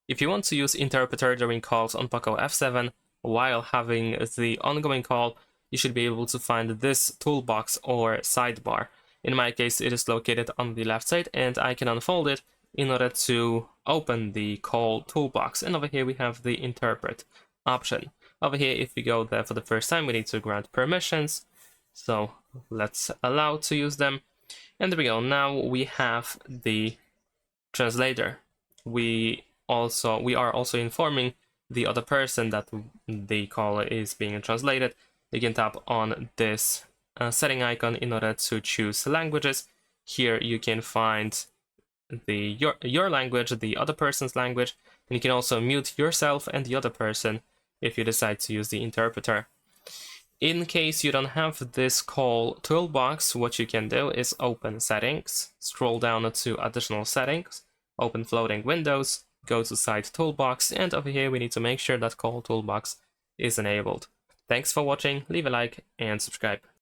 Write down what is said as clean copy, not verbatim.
If you want to use interpreter during calls on POCO F7 while having the ongoing call, you should be able to find this toolbox or sidebar. In my case, it is located on the left side, and I can unfold it in order to open the call toolbox. And over here we have the interpret option. Over here, if we go there for the first time, we need to grant permissions. So let's allow to use them. And there we go. Now we have the translator. We are also informing the other person that the call is being translated. You can tap on this setting icon in order to choose languages. Here you can find your language, the other person's language, and you can also mute yourself and the other person if you decide to use the interpreter. In case you don't have this call toolbox, what you can do is open settings, scroll down to additional settings, open floating windows, go to side toolbox, and over here we need to make sure that call toolbox is enabled. Thanks for watching, leave a like and subscribe.